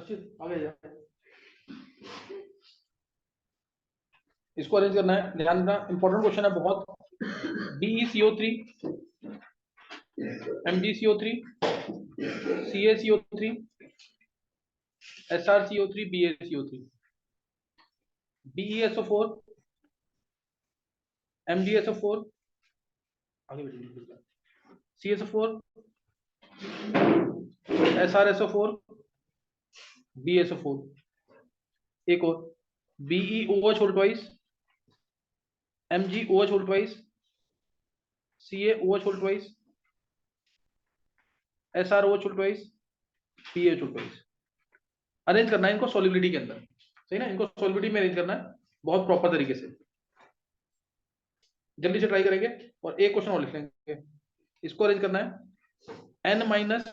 हर्षित आगे जा, इसको अरेंज करना है। ध्यान देना, इंपॉर्टेंट क्वेश्चन है बहुत। BeCO3, MgCO3, CaCO3, SrCO3, BaCO3, BeSO4, MgSO4, आगे बढ़िए, CSO4, SrSO4, BSO4, एक और BeOH whole twice, MgOH whole twice, CaOH whole twice, SrOH whole twice, PH whole twice. Arrange करना है इनको सॉलिबिलिटी के अंदर, सही ना, इनको सॉलिबिलिटी में अरेंज करना है बहुत प्रॉपर तरीके से। जल्दी से ट्राई करेंगे और एक क्वेश्चन और लिख लेंगे। इसको अरेंज करना है N minus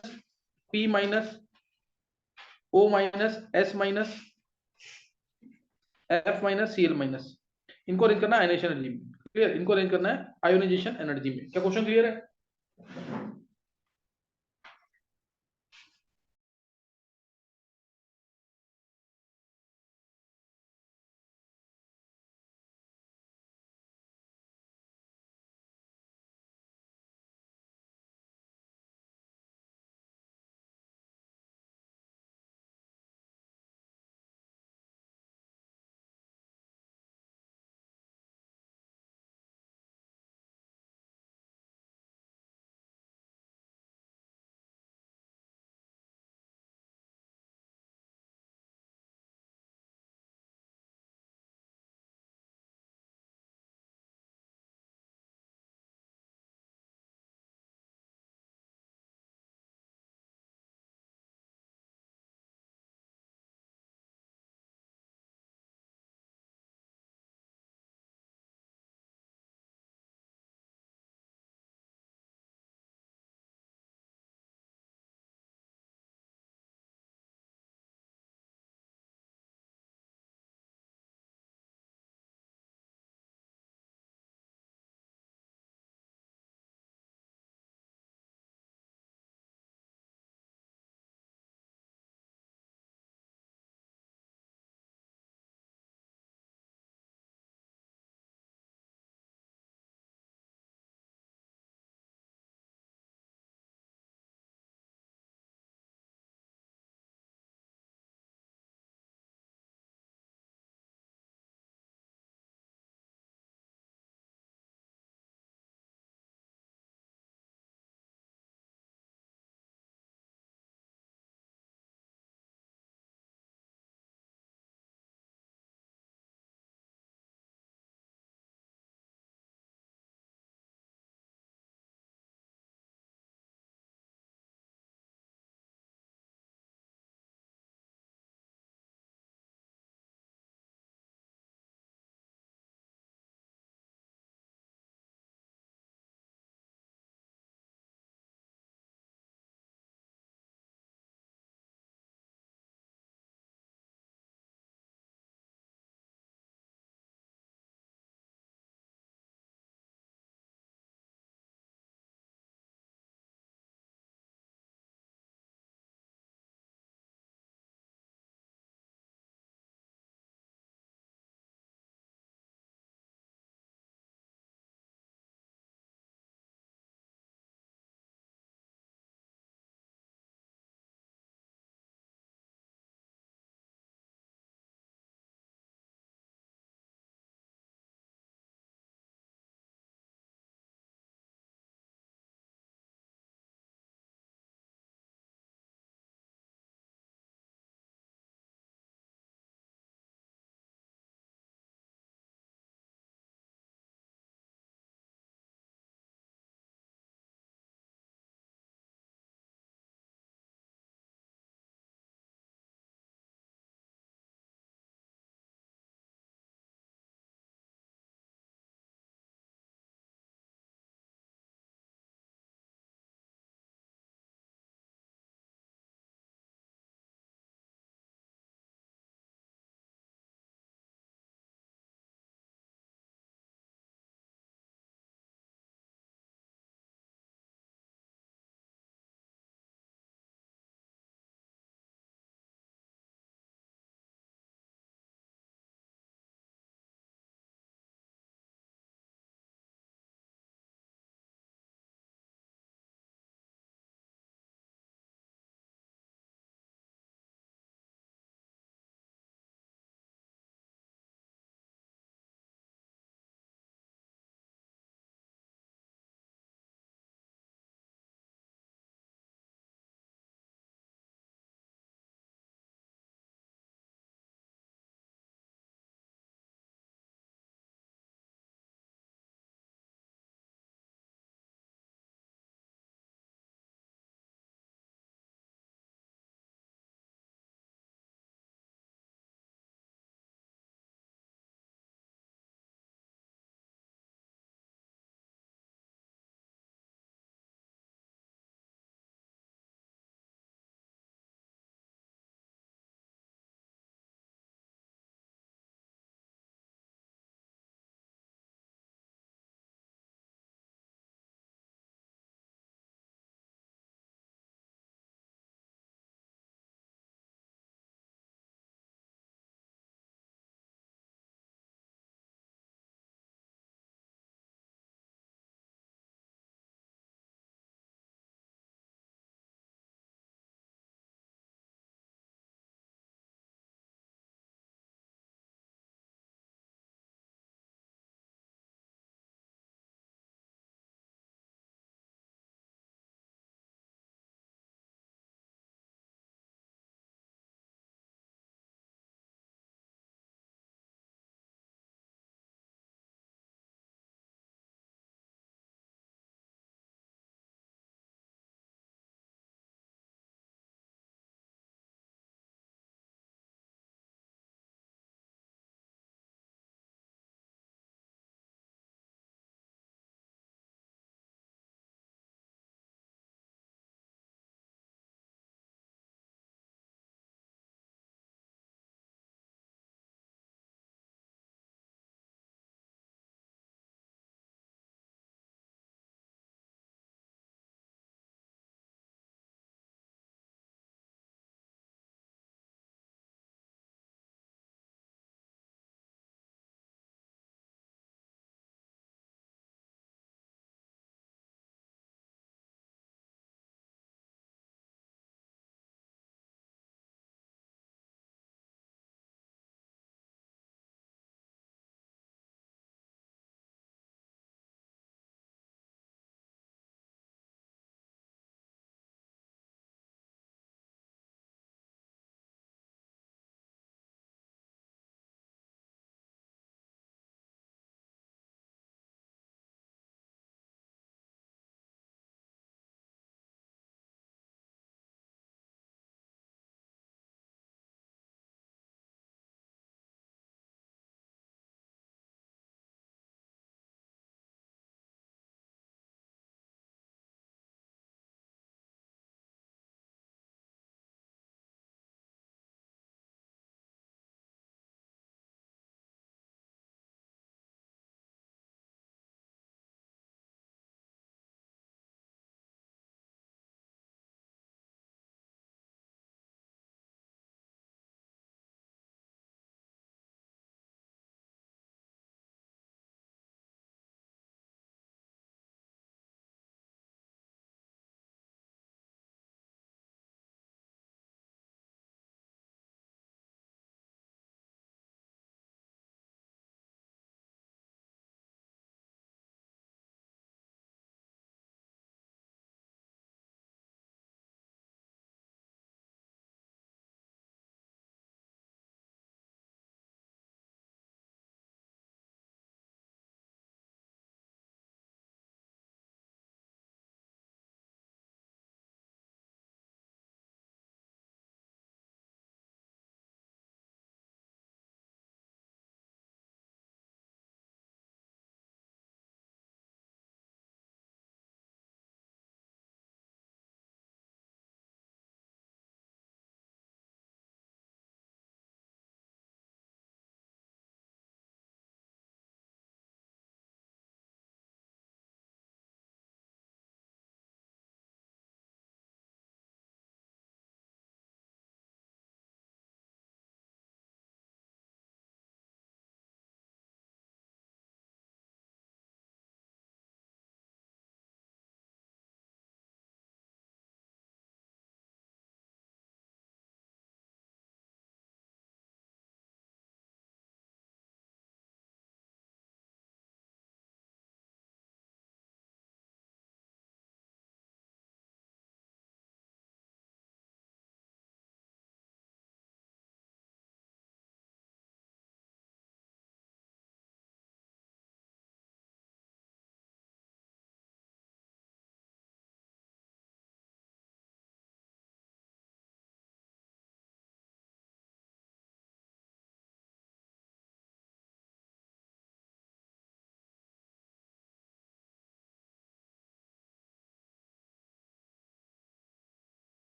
P minus O minus S minus F minus Cl minus, इनको अरेंज करना है आयनाइजेशन एनर्जी में। क्लियर, इनको अरेंज करना है आयोनाइजेशन एनर्जी में। क्या क्वेश्चन क्लियर है?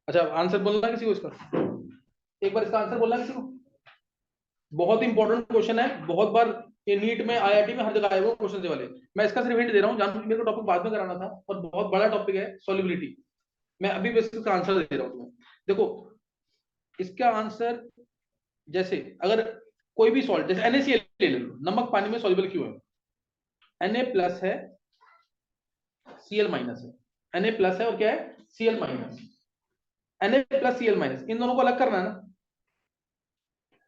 अच्छा आंसर बोलना किसी को इसका, एक बार इसका आंसर बोलना किसी को। बहुत इंपॉर्टेंट क्वेश्चन है, बहुत बार ये नीट में आईआईटी में हर जगह आए वो क्वेश्चन से वाले। मैं इसका सिर्फ हिंट दे रहा हूँ, जानते मेरे को टॉपिक बाद में कराना था और बहुत बड़ा टॉपिक है सॉल्युबिलिटी। मैं अभी बस इसका आंसर दे रहा हूँ तुम्हें। देखो इसका आंसर, जैसे अगर कोई भी सॉल्ट जैसे NaCl ले लो, नमक पानी में सॉल्युबल क्यों है? Na प्लस है, Cl माइनस है। Na प्लस है और क्या है? Cl minus. Na plus Cl minus, इन दोनों को अलग करना है ना।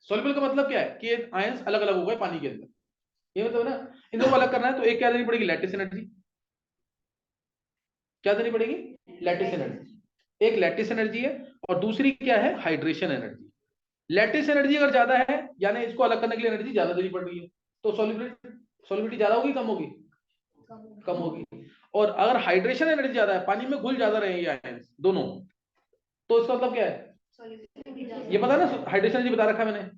सॉल्युबल का मतलब क्या है कि ये आयंस अलग अलग हो गए पानी के अंदर, ये मतलब ना। इन दोनों को अलग करना है तो एक क्या देनी पड़ेगी? Lattice energy. क्या देनी पड़ेगी? Lattice energy. एक लैटिस एनर्जी है और दूसरी क्या है? Hydration energy. लैटिस एनर्जी अगर ज्यादा है यानी इसको अलग करने के लिए एनर्जी ज्यादा देनी पड़ रही है, तो सॉल्युबिलिटी ज्यादा होगी कम होगी? कम होगी। और अगर हाइड्रेशन एनर्जी ज्यादा है, पानी में घुल ज्यादा रहे ये आयंस दोनों, तो इसका मतलब क्या है? ये पता है ना, हाइड्रेशन एनर्जी बता रखा है मैंने।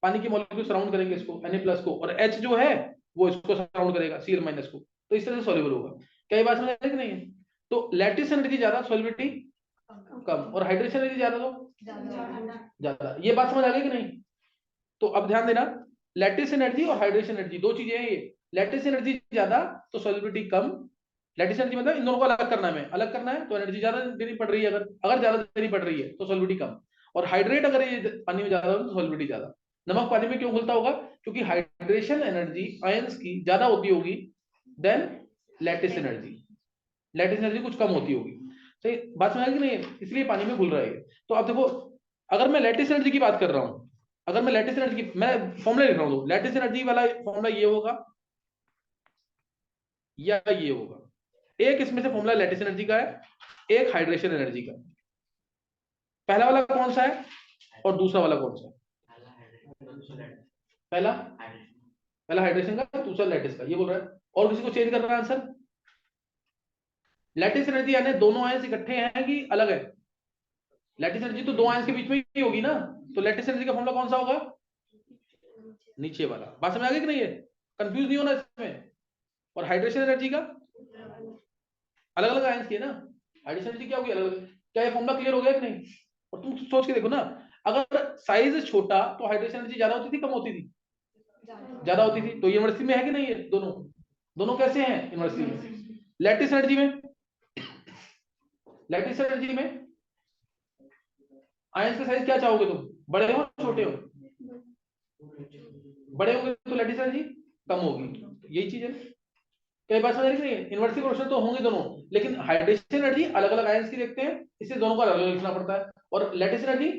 पानी की मॉलिक्यूल सराउंड करेंगे इसको Na प्लस को, और H जो है वो इसको सराउंड करेगा Cl माइनस को, तो इस तरह से सॉल्युबल होगा। क्या ये बात समझ आ रही है कि नहीं है? तो लैटिस एनर्जी ज्यादा, सॉल्युबिलिटी कम, और हाइड्रेशन एनर्जी ज्यादा तो ज्यादा। ये बात समझ आ गई कि नहीं? तो अब ध्यान देना, लैटिस एनर्जी और हाइड्रेशन एनर्जी दो चीजें हैं ये। लैटिस एनर्जी ज्यादा तो सॉल्युबिलिटी कम। लैटिस एनर्जी मतलब इन दोनों को अलग करना है, हमें अलग करना है तो एनर्जी ज्यादा देनी पड़ रही है, अगर अगर ज्यादा देनी पड़ रही है तो सॉल्युबिलिटी कम। और हाइड्रेट अगर ये पानी में ज्यादा हो तो सॉल्युबिलिटी ज्यादा। नमक पानी में क्यों घुलता होगा? क्योंकि हाइड्रेशन एनर्जी आयंस की ज्यादा होती होगी than lattice energy. Lattice energy कुछ कम होती होगी। सही बात समझ आई कि नहीं? इसलिए पानी में घुल रहा है। तो अब देखो, अगर मैं लैटिस एनर्जी की बात कर रहा हूं, अगर मैं लैटिस एनर्जी की, मैं फॉर्मूला लिख रहा हूं, लैटिस एनर्जी वाला फॉर्मूला ये होगा या ये होगा। एक इसमें से फॉर्मूला लैटिस एनर्जी का है, एक हाइड्रेशन एनर्जी का। पहला वाला कौन सा है और दूसरा वाला कौन सा है? पहला पहला हाइड्रेशन का, दूसरा लैटिस का, ये बोल रहा है। और किसी को चेंज करना है आंसर? लैटिस एनर्जी यानी दोनों आयंस इकट्ठे हैं कि अलग है? लैटिस एनर्जी तो दो आयंस के बीच में ही होगी ना, तो लैटिस एनर्जी का फॉर्मूला कौन सा होगा? नीचे वाला। बात समझ आ गई कि नहीं है? कंफ्यूज नहीं होना इसमें। और हाइड्रेशन एनर्जी का अलग अलग आयंस की है ना, हाइड्रेशन एनर्जी क्या होगी? अलग अलग। क्या ये फॉर्मूला क्लियर हो गया कि नहीं? और तुम सोच के देखो ना, अगर साइज छोटा तो हाइड्रेशन एनर्जी ज्यादा होती थी कम होती थी? ज्यादा होती थी। तो यूनिवर्सिटी में है कि नहीं है? दोनों दोनों कैसे हैं यूनिवर्सिटी में? लैटिस एनर्जी में, लैटिस एनर्जी में आयंस का साइज क्या चाहोगे तुम? बड़े हो छोटे हो? बड़े होंगे तो लैटिस एनर्जी कम होगी। यही चीज है। कई बार समझ रही है, इन्वर्सिटी प्रोडक्शन तो होंगे दोनों, लेकिन हाइड्रेशन एनर्जी अलग अलग आयंस की देखते हैं, इससे दोनों को अलग अलग लिखना पड़ता है। और लैटिस एनर्जी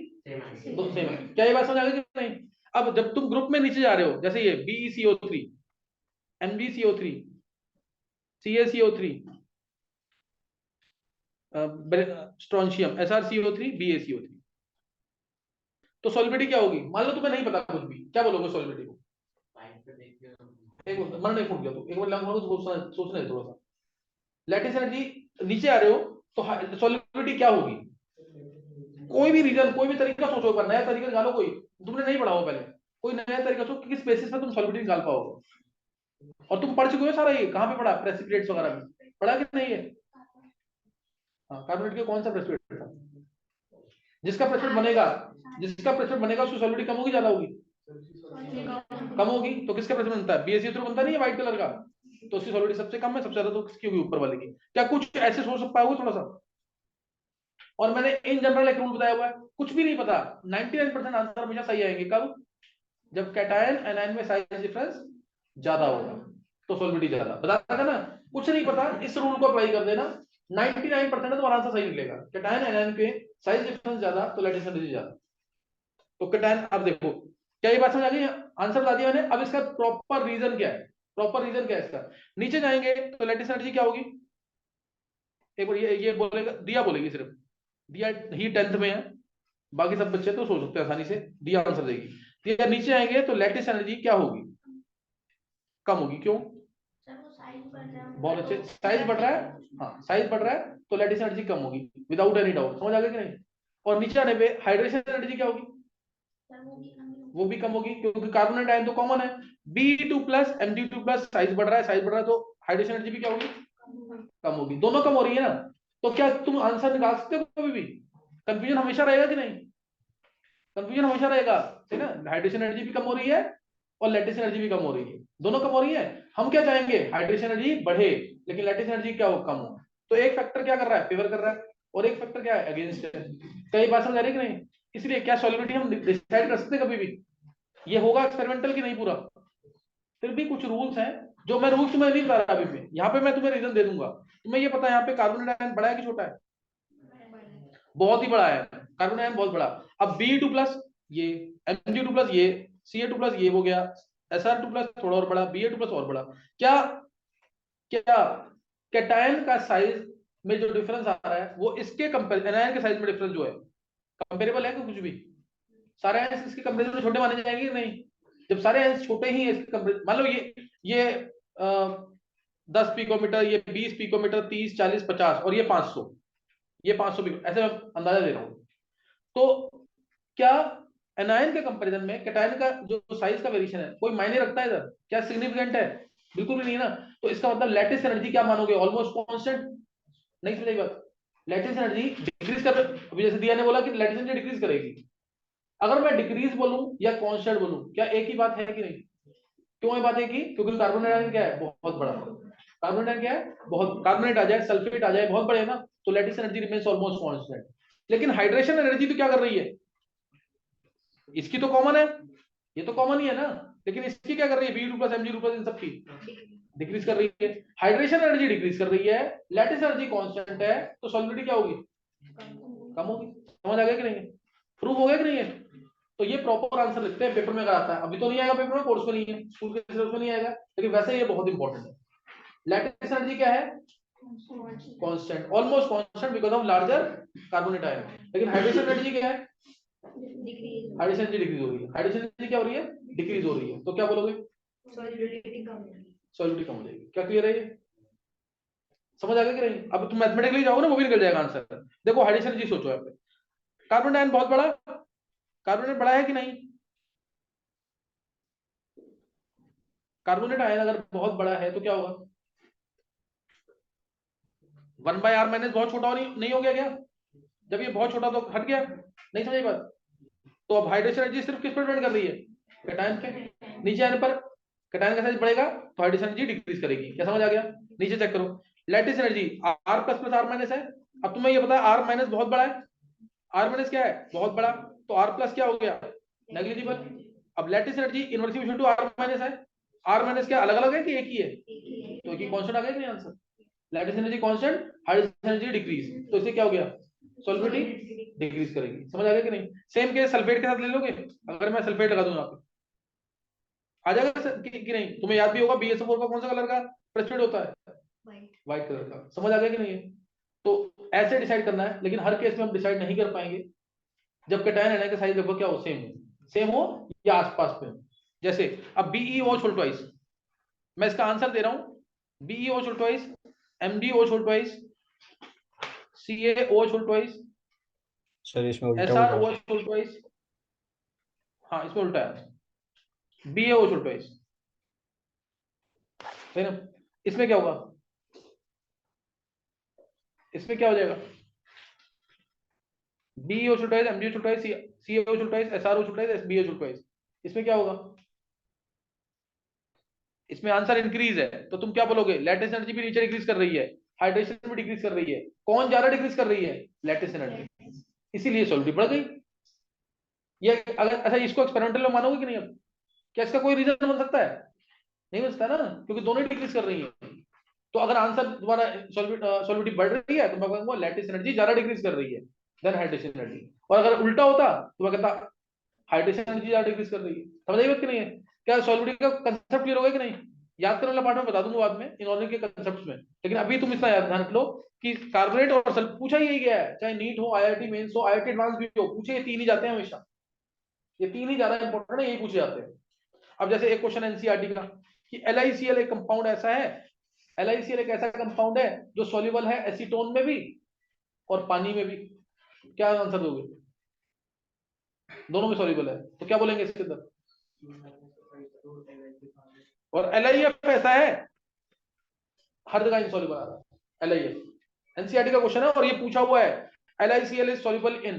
दो सेम है। क्या ये बात समझ आ गई कि नहीं? अब जब तुम ग्रुप में नीचे जा रहे हो, जैसे ये BeCO3, MgCO3, CaCO3, strontium SrCO3, BaCO3, तो सॉल्युबिलिटी क्या होगी? मान लो तुम्हें नहीं पता कुछ भी, क्या बोलोगे सॉल्युबिलिटी को? एक मिनट, मन नहीं फूट गया तो एक बार लंग सोचना, सोचना है थोड़ा सा। लैटिस एनर्जी नीचे आ रहे हो तो सॉल्युबिलिटी क्या होगी? कोई भी रीजन, कोई भी तरीका सोचो, पर नया तरीका निकालो कोई। तुमने नहीं पढ़ा हो पहले, कोई नया तरीका सोचो किस बेसिस पे तुम सॉल्युबिलिटी निकाल पाओगे। और तुम पढ़ चुके हो सारा, ये कहाँ पे पढ़ा? प्रेसिपिटेट्स वगैरह में पढ़ा कि नहीं है? हाँ, कार्बोनेट के कौन सा प्रेसिपिटेट था? जिसका प्रेसिपिटेट बनेगा, जिसका प्रेसिपिटेट बनेगा उसकी सॉल्युबिलिटी कम होगी ज्यादा होगी? कम होगी। तो किसका प्रेसिपिटेट बनता है? BaCO3 बनता नहीं है व्हाइट कलर का, तो उसकी सॉल्युबिलिटी सबसे कम है, सबसे ज्यादा तो किसकी होगी? ऊपर वाले की। क्या कुछ ऐसे सोच पाओगे थोड़ा सा? और मैंने इन जनरल एक रूल बताया हुआ है, कुछ भी नहीं पता 99% आंसर हमेशा सही आएंगे। कब? जब कैटायन एनायन में साइज डिफरेंस ज्यादा होगा तो सॉल्युबिलिटी ज्यादा। बता था ना, कुछ नहीं पता इस रूल को अप्लाई कर देना, 99% है तुम्हारा आंसर सही निकलेगा। कैटायन एनायन के साइज डिफरेंस ज्यादा तो लैटिस एनर्जी ज्यादा। तो कैटायन, अब देखो क्या ये बात समझ आ गई? आंसर बता दिया मैंने। अब इसका प्रॉपर रीजन क्या है? प्रॉपर रीजन क्या है इसका? नीचे जाएंगे तो लैटिस एनर्जी क्या होगी? एक बार ये बोलेगा, दिया बोलेगी सिर्फ। दिया ही 10th में है, बाकी सब बच्चे तो सोच सकते हैं आसानी से, दिया आंसर देगी। दिया नीचे आएंगे तो लैटिस एनर्जी क्या होगी? कम होगी। क्यों? बहुत अच्छे, साइज बढ़ रहा है। हाँ, साइज बढ़ रहा है तो लैटिस एनर्जी कम होगी, विदाउट एनी डाउट। समझ आ गया कि नहीं? और नीचे आने पे हाइड्रेशन एनर्जी क्या होगी? वो भी कम होगी, क्योंकि कार्बोनेट आयन तो कॉमन है। Be2+ Mg2+, साइज बढ़ रहा है, साइज बढ़ रहा है तो हाइड्रेशन एनर्जी भी क्या होगी? कम होगी। दोनों कम हो रही है ना, तो क्या तुम आंसर निकाल सकते हो कभी भी? कंफ्यूजन हमेशा रहेगा कि नहीं? कंफ्यूजन हमेशा रहेगा, ठीक है ना। हाइड्रेशन एनर्जी भी कम हो रही है और लैटिस एनर्जी भी कम हो रही है, दोनों कम हो रही है। हम क्या चाहेंगे, हाइड्रेशन एनर्जी बढ़े लेकिन लैटिस एनर्जी क्या हो, कम हो। तो एक फैक्टर क्या कर रहा है, फेवर कर रहा है, और एक फैक्टर क्या है, अगेंस्ट है। कई बात समझ आ रही है कि नहीं? इसलिए क्या सॉलिबिलिटी हम डिसाइड कर सकते हैं कभी भी? ये होगा एक्सपेरिमेंटल की नहीं पूरा। फिर भी कुछ रूल्स हैं, जो मैं रूल्स तुम्हें नहीं बता रहा अभी भी, यहाँ पे मैं तुम्हें रीजन दे दूंगा। तुम्हें ये पता है यहाँ पे कार्बन आयन बड़ा है कि छोटा है? बहुत ही बड़ा है, कार्बन आयन बहुत बड़ा। अब Be2+ ये, Mg2+ ये, Ca2+ ये हो गया, Sr2+ थोड़ा और बड़ा, Ba2+ और बड़ा। क्या क्या कैटायन का साइज में जो डिफरेंस आ रहा है वो इसके कंपेरिजन, एनायन के साइज में डिफरेंस जो है, कंपेरेबल है कि कुछ भी? सारे आयंस इसके कंपेरिजन में छोटे माने जाएंगे कि नहीं? जब सारे आयंस छोटे ही हैं इसके कंपेरिजन, मान लो ये 10 पिकोमीटर, ये 20 पिकोमीटर, 30, 40, 50 और ये 500, ये 500 पिको, ऐसे मैं अंदाजा दे रहा हूँ। तो क्या एनायन के कंपैरिजन में कैटायन का जो साइज का वेरिएशन है कोई मायने रखता है इधर? क्या सिग्निफिकेंट है? बिल्कुल भी नहीं ना। तो इसका मतलब लैटिस एनर्जी क्या मानोगे, ऑलमोस्ट कांस्टेंट? नहीं समझ बात। लैटिस एनर्जी डिक्रीज कर, अभी जैसे दिया ने बोला कि लैटिस एनर्जी डिक्रीज करेगी, अगर मैं डिक्रीज बोलूं या कांस्टेंट बोलूं, क्या एक ही बात है कि नहीं? क्यों ये बात है कि क्योंकि कार्बन आयन क्या है, बहुत बड़ा। कार्बन आयन क्या है, बहुत, कार्बोनेट आ जाए, सल्फेट आ जाए, बहुत बड़े है ना, तो lattice energy remains almost constant. लेकिन हाइड्रेशन एनर्जी तो क्या कर रही है, इसकी तो कॉमन है, ये तो कॉमन ही है ना, लेकिन इसकी क्या कर रही है, Be2+ Mg2+ इन सब की डिक्रीज कर रही है। हाइड्रेशन एनर्जी डिक्रीज कर रही है, लैटिस एनर्जी कांस्टेंट है, तो सॉलिबिलिटी क्या होगी, कम होगी। समझ आ गया कि नहीं? प्रूव हो गया कि नहीं है? तो ये प्रॉपर आंसर लिखते हैं, पेपर में अगर आता है, अभी तो नहीं आएगा पेपर में, कोर्स में नहीं है, स्कूल के सिलेबस में नहीं आएगा, लेकिन वैसे ये बहुत इंपॉर्टेंट है। लैटिस एनर्जी क्या है, constant, almost constant because of larger carbonate ion. लेकिन हाइड्रेशन एनर्जी क्या है, हाइड्रेशन एनर्जी डिक्रीज हो रही है। हाइड्रेशन एनर्जी क्या हो रही है, डिक्रीज हो रही है, तो क्या बोलोगे, सॉलिबिलिटी कम हो जाएगी। क्या क्लियर है ये? समझ आ गया कि नहीं? अब तुम मैथमेटिकली जाओगे ना, वो भी निकल जाएगा आंसर। देखो हाइड्रेशन एनर्जी सोचो यहाँ पे, कार्बन आयन बहुत बड़ा, कार्बोनेट बड़ा है कि नहीं? कार्बोनेट आयन अगर बहुत बड़ा है तो क्या होगा, 1/r- बहुत छोटा नहीं हो गया क्या? जब ये बहुत छोटा तो हट गया, नहीं समझ बात? तो अब हाइड्रेशन एनर्जी सिर्फ किस पर डिपेंड कर रही है, कैटायन पे। नीचे आने पर कैटायन का साइज बढ़ेगा तो हाइड्रेशन एनर्जी डिक्रीज करेगी। क्या समझ आ गया? नीचे चेक करो, लैटिस एनर्जी R++R- है। अब तुम्हें ये पता है R- बहुत बड़ा है, R- क्या है, बहुत बड़ा, तो R+ क्या हो गया, नेग्लिजिबल। अब lattice energy inversely equal to R- है, R- क्या अलग अलग है कि एक ही है? तो एक ही कांस्टेंट आ गया कि नहीं answer? Lattice energy constant, hydrogen energy decrease, तो इससे क्या हो गया, सॉल्बिलिटी डिक्रीज करेगी। समझ आ गया कि नहीं? सेम केस सल्फेट के साथ ले लोगे, अगर मैं सल्फेट लगा दूं यहाँ पे, आ जाएगा कि नहीं? तुम्हें याद भी होगा BSO4 का कौन सा कलर का प्रेसिपिटेट होता है, व्हाइट कलर का। समझ आ गया कि नहीं? तो ऐसे डिसाइड करना है, लेकिन हर केस में हम डिसाइड नहीं कर पाएंगे जब कैटायन एनायन का साइज लगभग क्या हो, सेम हो या आसपास में। जैसे अब BeO छोड़ ट्वाइस, मैं इसका आंसर दे रहा हूं, BeO छोड़ ट्वाइस, MgO छोड़ ट्वाइस, CaO छोड़ ट्वाइस, सर इसमें उल्टा होगा। SrOH छोड़ ट्वाइस। हाँ इसमें उल्टा है, BaO छोड़ ट्वाइस, है ना? इसमें क्या होगा, इसमें क्या हो जाएगा, BeO छोड़ ट्वाइस, MgO छोड़ ट्वाइस, CaO छोड़ ट्वाइस, SrO छोड़ ट्वाइस, SbO छोड़ ट्वाइस। इसमें क्या होगा, इसमें आंसर इंक्रीज है, तो तुम क्या बोलोगे, लैटिस एनर्जी भी नीचे डिक्रीज कर रही है, हाइड्रेशन भी डिक्रीज कर रही है, कौन ज्यादा डिक्रीज कर रही है, लैटिस एनर्जी, इसीलिए सॉल्बिलिटी बढ़ गई। ये अगर अच्छा इसको एक्सपेरिमेंटल में मानोगे कि नहीं? अब क्या इसका कोई रीजन बन सकता है? नहीं बन सकता ना, क्योंकि दोनों डिक्रीज कर रही है। तो अगर आंसर तुम्हारा सॉल्बिलिटी बढ़ रही है तो मैं कहूंगा लैटिस एनर्जी ज्यादा डिक्रीज कर रही है देन हाइड्रेशन एनर्जी। और अगर उल्टा होता तो मैं कहता हाइड्रेशन एनर्जी ज्यादा डिक्रीज कर रही है। समझ आई बात कि नहीं है? क्या सॉल्बिलिटी का कंसेप्ट क्लियर हो गया कि नहीं? याद करने वाला पार्ट में बता दूंगा बाद में इनऑर्गेनिक के कंसेप्ट में, लेकिन अभी तुम इतना याद ध्यान रख लो कि कार्बोनेट और सल्फर पूछा ही यही गया है, चाहे नीट हो, IIT मेंस हो, IIT एडवांस भी हो, पूछे ये तीन ही जाते हैं हमेशा, ये तीन ही ज्यादा इंपॉर्टेंट है, यही पूछे जाते हैं। अब जैसे एक क्वेश्चन एनसीईआरटी का कि LiCl एक कंपाउंड ऐसा है, LiCl एक ऐसा कंपाउंड है जो सॉल्युबल है एसीटोन में भी और पानी में भी, क्या आंसर दोगे? दोनों में सॉल्युबल है, तो क्या बोलेंगे इसके अंदर? और LiF ऐसा है, हर जगह इनसॉल्युबल आ रहा है LiF, एनसीईआरटी का क्वेश्चन है और ये पूछा हुआ है LiCl इज सॉल्युबल इन,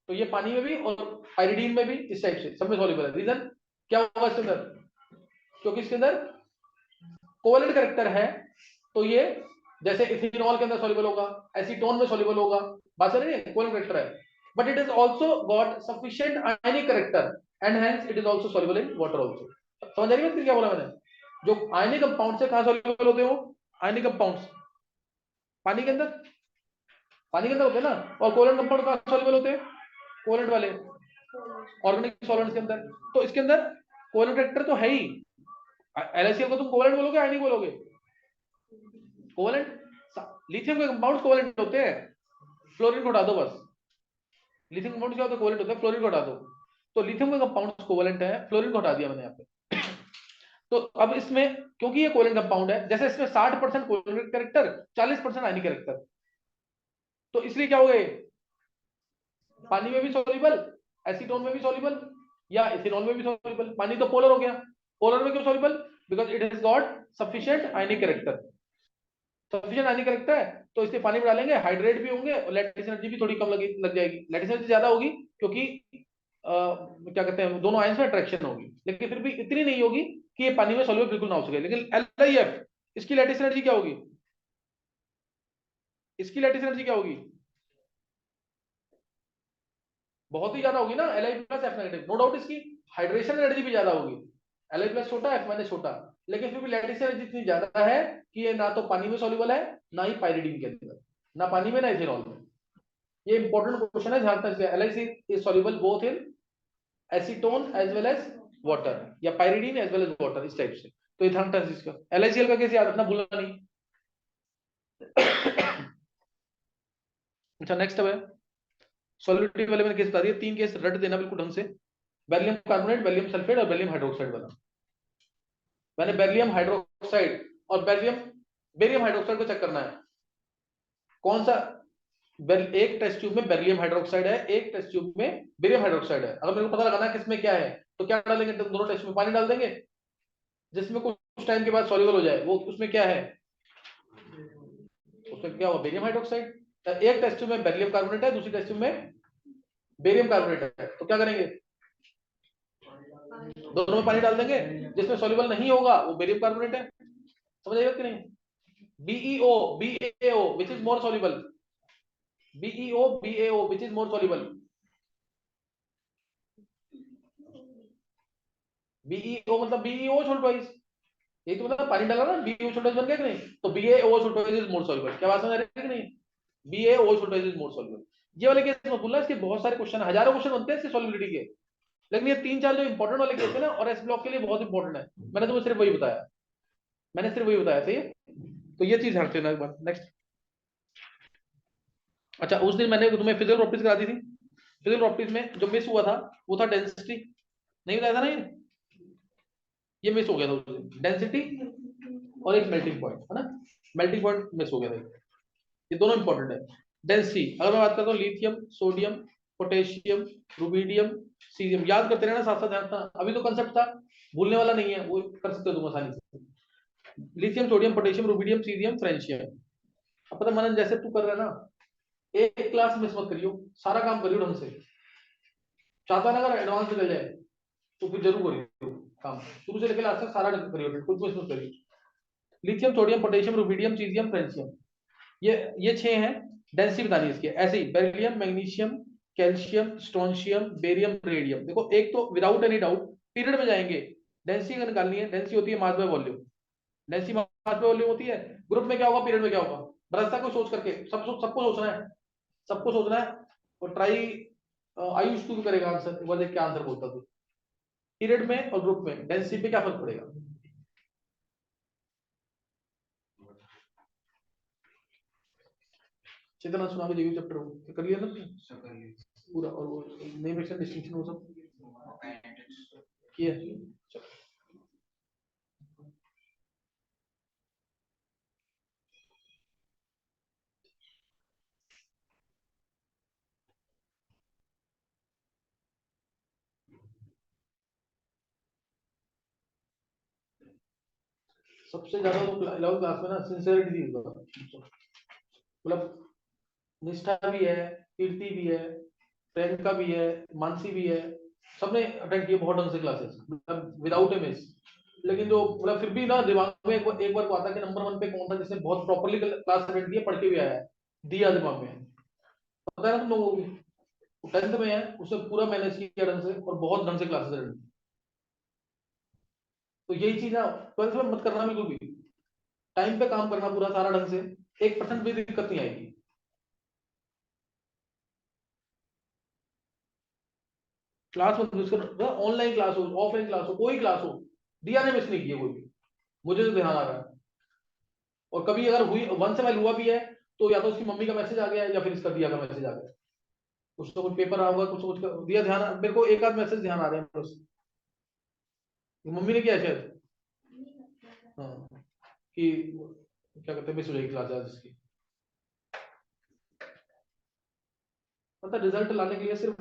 तो ये पानी में भी और पाइरिडीन में भी इस टाइप से सब में सॉल्युबल है। रीजन क्या होगा इसके अंदर, क्योंकि इसके अंदर कोवेलेंट कैरेक्टर है, तो ये जैसे इथेनॉल के अंदर सॉल्युबल होगा, एसीटोन में सॉल्युबल होगा, बात कर रहे हैं, कोवेलेंट कैरेक्टर है, but it is also got sufficient ionic character and hence it is also soluble in water also. समझ आ रही है क्या बोला मैंने? जो आयनिक कंपाउंड से कहां सॉल्युबल होते हो, आयनिक कंपाउंड्स पानी के अंदर, पानी के अंदर होते हैं ना, और कोवेलेंट कंपाउंड कहां सॉल्युबल होते हैं, कोवेलेंट वाले ऑर्गेनिक सॉल्वेंट्स के अंदर। तो इसके अंदर कोवेलेंट कैरेक्टर तो है ही। LiCl को तुम कोवेलेंट बोलोगे आयनिक बोलोगे, कोवेलेंट। लिथियम के कंपाउंड्स कोवेलेंट होते हैं, फ्लोरीन को हटा दो बस, लिथियम कंपाउंड क्या होता है, कोवेलेंट होता है, फ्लोरीन को हटा दो, तो लिथियम के कंपाउंड्स कोवेलेंट है, फ्लोरीन को हटा दिया मैंने यहाँ पे। तो अब इसमें क्योंकि ये कोवेलेंट कंपाउंड है, जैसे इसमें 60% कोवेलेंट कैरेक्टर, 40% आयनिक कैरेक्टर, तो इसलिए क्या हो गए, पानी में भी सॉल्युबल, एसीटोन में भी सॉल्युबल, या इथेनॉल में भी सॉल्युबल। पानी तो पोलर हो गया, पोलर में क्यों soluble, because it has got sufficient ionic character, sufficient ionic character है, तो इसलिए पानी में डालेंगे हाइड्रेट भी होंगे और लैटिस एनर्जी भी थोड़ी कम लग जाएगी, लैटिस एनर्जी ज्यादा होगी क्योंकि क्या कहते हैं, दोनों आयंस में अट्रैक्शन होगी, लेकिन फिर भी इतनी नहीं होगी कि ये पानी में सॉल्युबल बिल्कुल ना हो सके। लेकिन LiF, इसकी लैटिस एनर्जी क्या होगी, इसकी लैटिस एनर्जी क्या होगी, बहुत ही ज्यादा होगी ना, Li plus F negative, no doubt इसकी हाइड्रेशन एनर्जी भी ज्यादा होगी, Li प्लस छोटा, F माइनस छोटा, लेकिन फिर भी लैटिस एनर्जी इतनी ज्यादा है कि ये ना तो पानी में सॉल्युबल है, ना ही पाइरिडीन के अंदर, ना पानी में ना इथेनॉल में। ये इंपॉर्टेंट क्वेश्चन है, ध्यान से। LiC is soluble both in acetone as well as water, या pyridine as well as water, इस टाइप से। तो ये ध्यान रखना इसका, LiCl का केस याद रखना, भूलना नहीं। अच्छा नेक्स्ट है सॉलिडिटी वाले, मैंने केस बता दिए, 3 केस रट देना बिल्कुल ढंग से, बेरिलियम कार्बोनेट, बेरिलियम सल्फेट और बेरिलियम हाइड्रोक्साइड वाला। मैंने बेरिलियम हाइड्रोक्साइड और बेरिलियम, बेरियम हाइड्रोक्साइड को चेक करना है कौन सा, एक टेस्ट ट्यूब में बेरिलियम हाइड्रोक्साइड है, एक टेस्ट ट्यूब में बेरियम हाइड्रोक्साइड है। अगर मेरे को पता लगाना है किसमें क्या है, तो क्या डालेंगे, दोनों टेस्ट में पानी डाल देंगे, जिसमें कुछ टाइम के बाद सॉल्युबल हो जाए, वो उसमें क्या है, उसमें क्या हुआ, बेरियम हाइड्रोक्साइड। एक टेस्ट ट्यूब में बेरिलियम कार्बोनेट है, दूसरी टेस्ट ट्यूब में बेरियम कार्बोनेट है, तो क्या करेंगे, दोनों में पानी डाल देंगे, जिसमें सॉल्युबल नहीं होगा वो बेरियम कार्बोनेट है। समझ आएगा कि नहीं, BeO BaO which is more soluble, BeO BaO which is more soluble, BeO मतलब BeO छोड़ ट्वाइस, यही तो मतलब पानी डाला ना, BeO छोड़ ट्वाइस बन गया कि नहीं, तो BaO छोड़ ट्वाइस इज मोर सॉल्युबल। क्या बात समझ आ रही है कि नहीं, BaO छोड़ ट्वाइस इज मोर सॉल्युबल। ये वाले केस में बोलना, इसके बहुत सारे क्वेश्चन, हजारों क्वेश्चन बनते हैं इसके सॉल्युबिलिटी के, लेकिन ये 3-4 जो इंपॉर्टेंट वाले केस है ना, और एस ब्लॉक के लिए बहुत इंपॉर्टेंट है, मैंने तुम्हें सिर्फ वही बताया, मैंने सिर्फ वही बताया, सही है। तो ये चीज ध्यान देना एक बार। नेक्स्ट, अच्छा उस दिन मैंने तुम्हें फिजिकल प्रॉपर्टीज करा दी थी, फिजिकल प्रॉपर्टीज में जो मिस हुआ था वो था डेंसिटी, नहीं बताया था ना ये मिस हो गया था उस दिन, डेंसिटी और एक मेल्टिंग पॉइंट है ना, मेल्टिंग पॉइंट मिस हो गया था, ये दोनों इंपॉर्टेंट है। डेंसिटी अगर मैं बात करता हूँ, लिथियम, सोडियम, पोटेशियम, रुबीडियम, सीरियम, याद करते रहना साथ साथ, ध्यान रखना, अभी तो कंसेप्ट था, भूलने वाला नहीं है, वो कर सकते हो तुम आसानी से। Lithium, sodium, potassium, rubidium, cerium, francium. अब पता मनन जैसे तू कर रहा है ना, एक क्लास मिस मत करियो, सारा काम करियो ढंग से, चाहता ना अगर एडवांस निकल जाए तो फिर जरूर करियो काम, शुरू से लेकर लास्ट तक सारा करियो, कुछ मिस मत करियो। Lithium, sodium, potassium, rubidium, cerium, francium, ये 6 हैं। डेंसिटी बतानी है इसकी, ऐसे ही beryllium, magnesium, calcium, strontium, barium, radium. देखो एक तो विदाउट एनी डाउट पीरियड में जाएंगे, डेंसिटी अगर निकालनी है, डेंसिटी होती है mass by volume, density mass by volume होती है, ग्रुप में क्या होगा, पीरियड में क्या होगा, रास्ता को सोच करके सबको सोचना है, सबको सोचना है, और ट्राई आयुष तू भी करेगा आंसर, एक बार देख क्या आंसर बोलता तू, पीरियड में और ग्रुप में डेंसिटी पे क्या फर्क पड़ेगा। चेतना सुना के जीव चैप्टर कर लिया ना पूरा, और वो नेम एक्शन डिस्टिंक्शन वो सब किया। सबसे ज्यादा तो 11th क्लास में ना सिंसियरिटी थी, मतलब निष्ठा भी है, कीर्ति भी है, प्रियंका भी है, मानसी भी है, सबने अटेंड किए बहुत ढंग से क्लासेस, मतलब विदाउट ए मिस। लेकिन जो मतलब फिर भी ना दिमाग में एक बार को आता है कि नंबर 1 पे कौन था जिसने बहुत प्रॉपर्ली क्लास अटेंड किया, पढ़ के भी आया है, दिया दिमाग में है। पता है ना तुम लोगों को, 10th में है, उसने पूरा मैनेज किया ढंग से और बहुत ढंग से क्लासेस अटेंड की। तो यही चीज ना 12th में मत करना बिल्कुल भी, टाइम पे काम करना पूरा सारा ढंग से, 1% भी दिक्कत नहीं आएगी। क्लास मत मिस करो, ऑनलाइन क्लास हो, ऑफलाइन क्लास हो, कोई क्लास हो, दिया ने मिस नहीं किया कोई भी, मुझे तो ध्यान आ रहा है। और कभी अगर हुई वन से हुआ भी है तो या तो उसकी मम्मी का मैसेज आ गया या फिर इसका दिया का मैसेज आ गया, कुछ तो कुछ पेपर आ होगा, कुछ तो कुछ दिया ध्यान, मेरे को एक आध मैसेज ध्यान आ रहे हैं बस, मम्मी ने किया शायद, हाँ, कि क्या कहते हैं मिस हो जाएगी क्लास आज इसकी। मतलब रिजल्ट लाने के लिए सिर्फ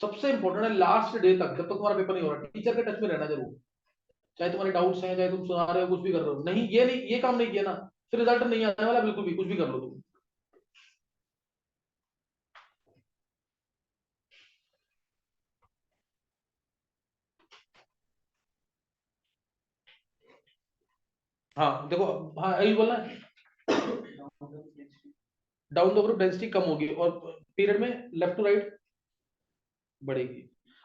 सबसे इंपॉर्टेंट है लास्ट डे तक, जब तक तुम्हारा पेपर नहीं हो रहा, टीचर के टच में रहना जरूर, चाहे तुम्हारे डाउट्स हैं, चाहे तुम सुना रहे हो, कुछ भी कर रहे हो, नहीं ये नहीं, ये काम नहीं किया ना, फिर रिजल्ट नहीं आने वाला बिल्कुल भी, कुछ भी कर लो तुम। हाँ देखो, हाँ यही बोलना है, डाउन द ग्रुप डेंसिटी कम होगी और पीरियड में लेफ्ट टू राइट बढ़ेगी।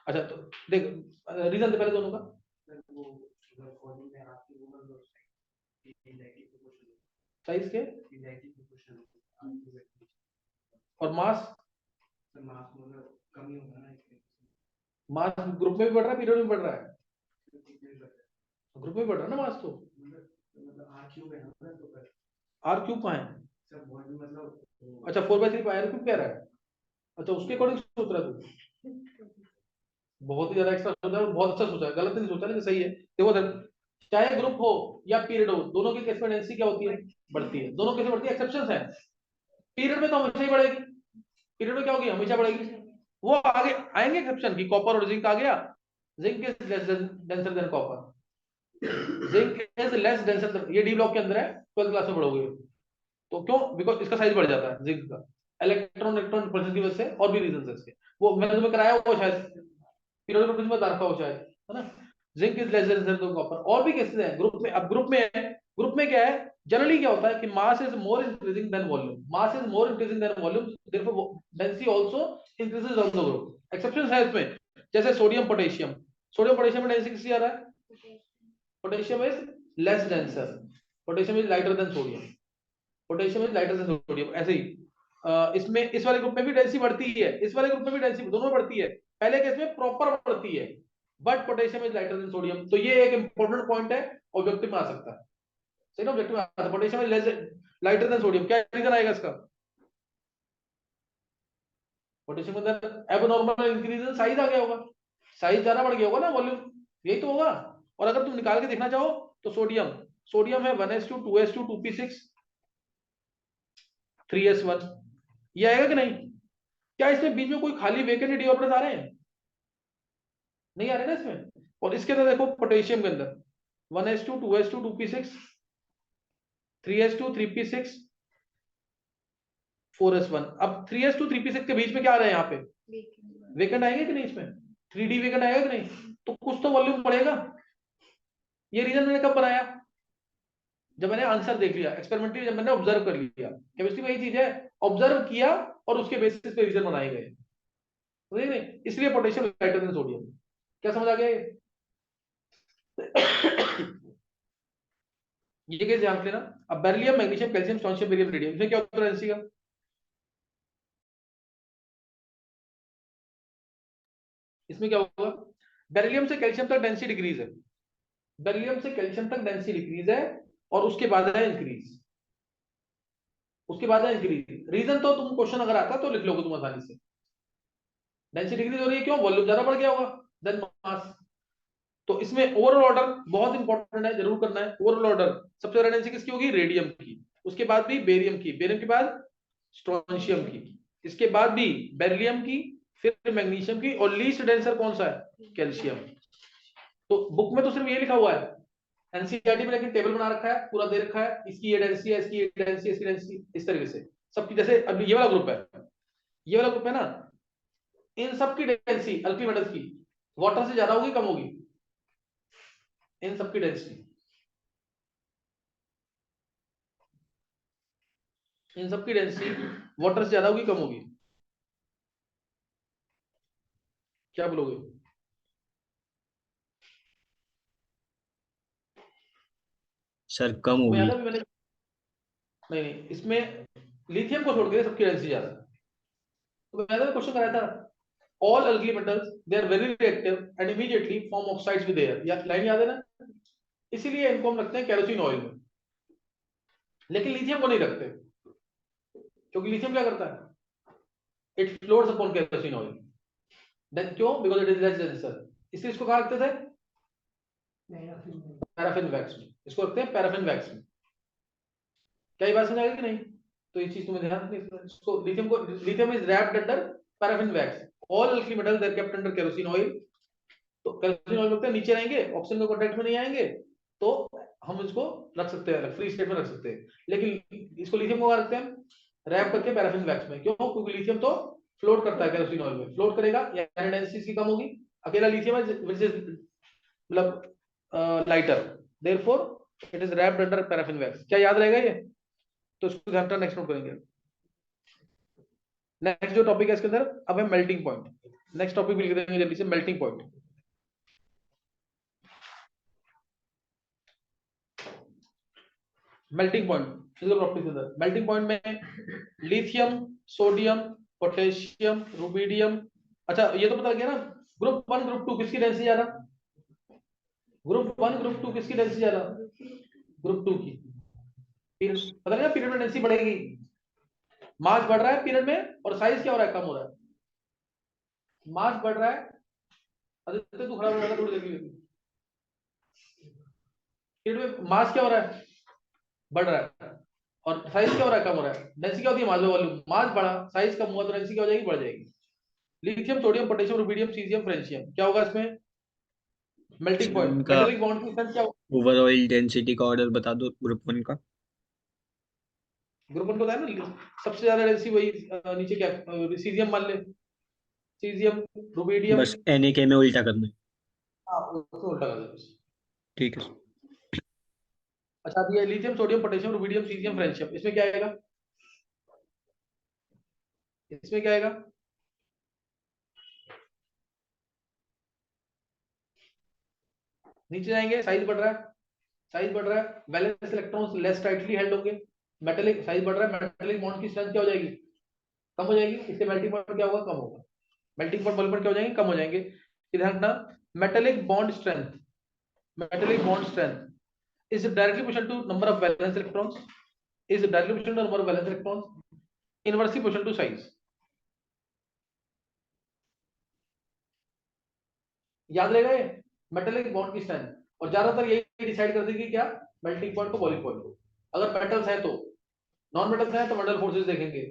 अच्छा तो देख, रीजन दे पहले दोनों का। साइज के और मास, मास ग्रुप में भी बढ़ रहा है, पीरियड में बढ़ रहा है, ग्रुप में बढ़ रहा है ना मास तो, आर क्यूब कहाँ है, अच्छा 4/3 आर क्यूब कह रहा है, अच्छा उसके अकॉर्डिंग सोच रहा है तू, बहुत ही ज्यादा एक्स्ट्रा सोचा है, बहुत अच्छा सोचा है, गलत नहीं सोचा, लेकिन सही है। देखो सर, चाहे ग्रुप हो या पीरियड हो, दोनों की केस में डेंसिटी क्या होती है, बढ़ती है, दोनों कैसे बढ़ती है, एक्सेप्शंस है, पीरियड में तो हमेशा ही बढ़ेगी, पीरियड में क्या होगी, हमेशा बढ़ेगी, वो आगे आएंगे एक्सेप्शन की, कॉपर और जिंक आ गया, zinc is less denser than copper, zinc is less denser, ये डी ब्लॉक के अंदर है, 12th क्लास में पढ़ोगे, तो क्यों, बिकॉज इसका साइज बढ़ जाता है जिंक का, इलेक्ट्रॉन इलेक्ट्रॉन प्रेशर की वजह से, और भी रीजन है इसके, वो मैंने तुम्हें कराया हुआ शायद, पीरियोडिक में बता रखा हो शायद, है ना, zinc is less than copper, और भी केसेस हैं ग्रुप में। अब ग्रुप में है, ग्रुप में क्या है, जनरली क्या होता है कि mass is more increasing than volume, mass is more increasing than volume, therefore density also increases on the group, exceptions है इसमें, जैसे सोडियम पोटेशियम, सोडियम पोटेशियम में डेंसिटी कितनी आ रहा है, potassium is less denser, potassium is lighter than sodium, potassium is lighter than sodium, ऐसे ही इसमें इस वाले ग्रुप में भी डेंसिटी बढ़ती है, इस वाले ग्रुप में भी डेंसिटी, दोनों बढ़ती है, पहले केस में प्रॉपर बढ़ती है, but potassium is lighter than sodium, तो ये एक इंपॉर्टेंट पॉइंट है, ऑब्जेक्टिव में आ सकता है, सही ना, ऑब्जेक्टिव में आ सकता है, potassium is less lighter than sodium, क्या रीजन आएगा इसका, पोटेशियम के अंदर एबनॉर्मल इंक्रीज इन साइज आ गया होगा, साइज ज्यादा बढ़ गया होगा ना, वॉल्यूम, यही तो होगा। और अगर तुम निकाल के देखना चाहो तो सोडियम, सोडियम है 1s2 2s2 2p6 3s1, ये आएगा कि नहीं, क्या इसमें बीच में कोई खाली वेकेंट डी ऑर्बिटल्स आ रहे हैं, नहीं आ रहे ना इसमें। और इसके अंदर देखो पोटेशियम के अंदर 1s2 2s2 2p6 3s2 3p6 4s1, अब 3s2 3p6 के बीच में क्या आ रहा है यहाँ पे, वेकेंट आएंगे कि नहीं इसमें, 3d वेकेंट आएगा कि नहीं, तो कुछ तो वॉल्यूम बढ़ेगा। ये रीजन मैंने कब बनाया, जब मैंने आंसर देख लिया एक्सपेरिमेंटली, जब मैंने ऑब्जर्व कर लिया, केमिस्ट्री में यही चीज है, ऑब्जर्व किया और उसके बेसिस पे रीजन बनाए गए, समझे नहीं, इसलिए पोटेशियम लाइटर देन सोडियम, क्या समझ आ गया ये केस ध्यान लेना। अब beryllium magnesium calcium strontium barium radium, इसमें क्या उत्तर है एनसी का, इसमें क्या होगा, बेरिलियम से कैल्शियम तक डेंसिटी डिक्रीज है, बेरिलियम से कैल्शियम तक डेंसिटी डिक्रीज है, और उसके बाद है इंक्रीज, उसके बाद है इंक्रीज, रीजन तो तुम क्वेश्चन अगर आता तो लिख लोगे तुम आसानी से, डेंसिटी डिक्रीज हो रही है क्यों, वॉल्यूम ज्यादा बढ़ गया होगा देन मास, तो इसमें ओवरऑल ऑर्डर बहुत इंपॉर्टेंट है, जरूर करना है, ओवरऑल ऑर्डर सबसे ज्यादा डेंसिटी किसकी होगी, रेडियम की, उसके बाद भी बेरियम की, बेरियम के बाद स्ट्रोंशियम की, इसके बाद भी बेरिलियम की, फिर मैग्नीशियम की, और लीस्ट डेंसर कौन सा है, कैल्शियम। तो बुक में तो सिर्फ ये लिखा हुआ है, एनसीईआरटी में लेकिन टेबल बना रखा है, पूरा दे रखा है, इसकी ये डेंसिटी है, इसकी ये डेंसिटी, इसकी डेंसिटी, इस तरीके से सबकी, जैसे अब ये वाला ग्रुप है, ये वाला ग्रुप है ना, इन सबकी डेंसिटी अल्फी मेटल्स की वाटर से ज्यादा होगी कम होगी? इन सबकी डेंसिटी, इन सबकी डेंसिटी वाटर से ज्यादा होगी कम होगी? क्या बोलोगे? सर कम तुम्हें याद होगी। है अभी मैंने, नहीं नहीं, इसमें लिथियम को छोड़ के सबकी डेंसिटी ज्यादा है। तो मैंने क्वेश्चन कराया था, all alkali metals they are very reactive and immediately form oxides with air, या लाइन याद है ना? इसीलिए इनको हम रखते हैं केरोसिन ऑयल में, लेकिन लिथियम को नहीं रखते, क्योंकि लिथियम क्या करता है, it floats upon kerosene oil. Then क्यों? Because it is less denser. इसलिए इसको कहां रखते थे? पैराफिन वैक्स में। इसको रखते हैं पैराफिन वैक्स में। क्या ये बात समझ आ गई कि नहीं? तो ये चीज तुम्हें ध्यान रखनी है। इसको lithium is wrapped under paraffin wax. All alkali metals are kept under kerosene oil. तो केरोसिन ऑयल रखते हैं, नीचे रहेंगे, ऑक्सीजन के कांटेक्ट में नहीं आएंगे, तो हम इसको रख सकते हैं, फ्री स्टेट में रख सकते हैं। लेकिन इसको लिथियम को रखते हैं रैप करके पैराफिन वैक्स में। क्यों? क्योंकि लिथियम तो फ्लोट करता है केरोसिन ऑयल में, फ्लोट करेगा यानी डेंसिटी इसकी कम होगी। अकेला लिथियम है व्हिच इज मतलब lighter, therefore it is wrapped under paraffin wax. क्या याद रहेगा ये? तो इसको ध्यान रखना, नेक्स्ट नोट करेंगे। नेक्स्ट जो टॉपिक है इसके अंदर अब है मेल्टिंग पॉइंट। नेक्स्ट टॉपिक भी लिख देंगे जल्दी से, melting point. Melting point physical properties के अंदर, मेल्टिंग पॉइंट में लिथियम, सोडियम, पोटेशियम, रुबिडियम। अच्छा ये तो पता गया ना, ग्रुप वन ग्रुप टू किसकी डेंसिटी ज्यादा? ग्रुप वन ग्रुप टू किसकी डेंसिटी ज्यादा? ग्रुप टू की। फिर पता लगा पीरियड में डेंसिटी बढ़ेगी, मास बढ़ रहा है पीरियड में, और साइज क्या हो रहा है? कम हो रहा है। मास बढ़ रहा है, आदित्य तू खड़ा हो रहा है थोड़ी देर के लिए, पीरियड में मास क्या हो रहा है? बढ़ रहा है, और साइज क्या हो रहा है? कम हो रहा है। डेंसिटी क्या होती है? मास में वॉल्यूम। मास बढ़ा, साइज कम हुआ, तो डेंसिटी क्या हो जाएगी? बढ़ जाएगी। Lithium, sodium, potassium, rubidium, caesium, francium, क्या होगा इसमें? Melting sir point. इनका मेटेलिक बॉन्ड की स्ट्रेंथ क्या होगा? ओवरऑल डेंसिटी का ऑर्डर बता दो ग्रुप वन का। ग्रुप वन को होता है ना, सबसे ज्यादा डेंसिटी वही नीचे क्या, सीजियम मान ले, सीजियम, रुबिडियम। बस NA में उल्टा करना है। हाँ उसको उल्टा कर दे बस। ठीक है सर। अच्छा अब ये lithium, sodium, potassium, rubidium, caesium, francium, इसमें क्या आएगा? इसमें क्या आएगा? नीचे जाएंगे, साइज बढ़ रहा है, साइज बढ़ रहा है, valence electrons less tightly held होंगे। मेटेलिक, साइज बढ़ रहा है, मेटेलिक बॉन्ड की स्ट्रेंथ क्या हो जाएगी? कम हो जाएगी। इससे मेल्टिंग पॉइंट क्या होगा? कम होगा। मेल्टिंग पॉइंट बॉइलिंग पॉइंट क्या हो जाएंगे? कम हो जाएंगे। ध्यान रखना, metallic bond strength, metallic bond strength is directly proportional to number of valence electrons, is directly proportional to number of valence electrons, inversely proportional to size। याद रहेगा ये, मेटेलिक बॉन्ड की स्ट्रेंथ। और ज्यादातर यही डिसाइड कर देगी क्या, मेल्टिंग पॉइंट को, बॉइलिंग पॉइंट को। अगर मेटल्स है तो, नॉन मेटल्स है तो वंडर फोर्सेस देखेंगे।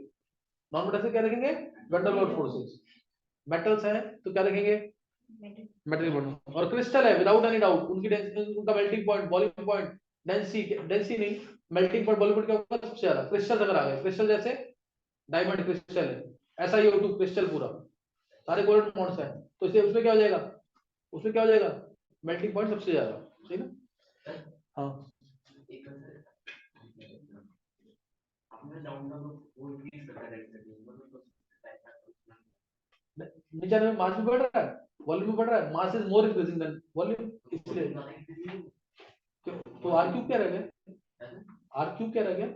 नॉन मेटल्स से क्या देखेंगे? Wonder Lord forces. मेटल्स है तो क्या देखेंगे? Metallic bond. और क्रिस्टल है, विदाउट एनी डाउट उनकी उनका melting point, boiling point, density, density नहीं, मेल्टिंग पॉइंट, बॉइलिंग पॉइंट क्या होगा? सबसे ज्यादा। क्रिस्टल अगर आ गए, क्रिस्टल जैसे डायमंड क्रिस्टल है, ऐसा ही O2 क्रिस्टल पूरा, सारे कोवलेंट बॉन्ड्स हैं, तो इससे उसमें क्या हो जाएगा? उसमें क्या हो जाएगा? मेल्टिंग पॉइंट सबसे ज्यादा। सही ना? हाँ नीचे में मास भी बढ़ रहा है, वॉल्यूम भी बढ़ रहा है, mass is more increasing than volume, इसलिए। तो आर क्यूब क्या रह गया? आर क्यूब क्या रह गया?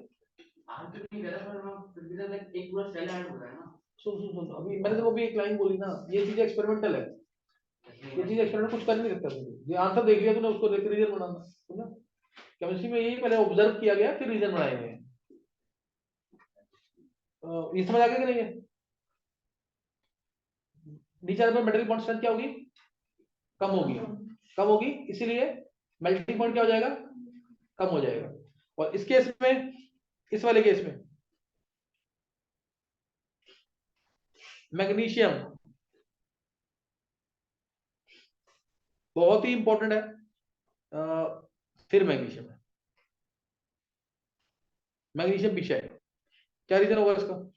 सुन सुन सुन, अभी मैंने तो अभी एक लाइन बोली ना, ये चीज एक्सपेरिमेंटल है, ये चीज एक्सपेरिमेंट कुछ कर नहीं सकता तुम। ये आंसर देख लिया तूने, उसको देख के रीजन बनाना है ना। केमिस्ट्री में यही पहले ऑब्जर्व किया गया, फिर रीजन बनाए गए। ये समझ आ गया कि नहीं है? नीचे में मेटल बॉन्ड स्ट्रेंथ क्या होगी? कम होगी, कम होगी, इसीलिए मेल्टिंग पॉइंट क्या हो जाएगा? कम हो जाएगा। और इस केस में, इस वाले केस में मैग्नीशियम बहुत ही इंपॉर्टेंट है। फिर मैग्नीशियम है, मैग्नीशियम पीछे है। क्या रीजन होगा इसका?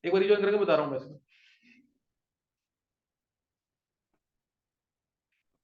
एक बार रिवीजन करके बता रहा हूँ मैं इसका।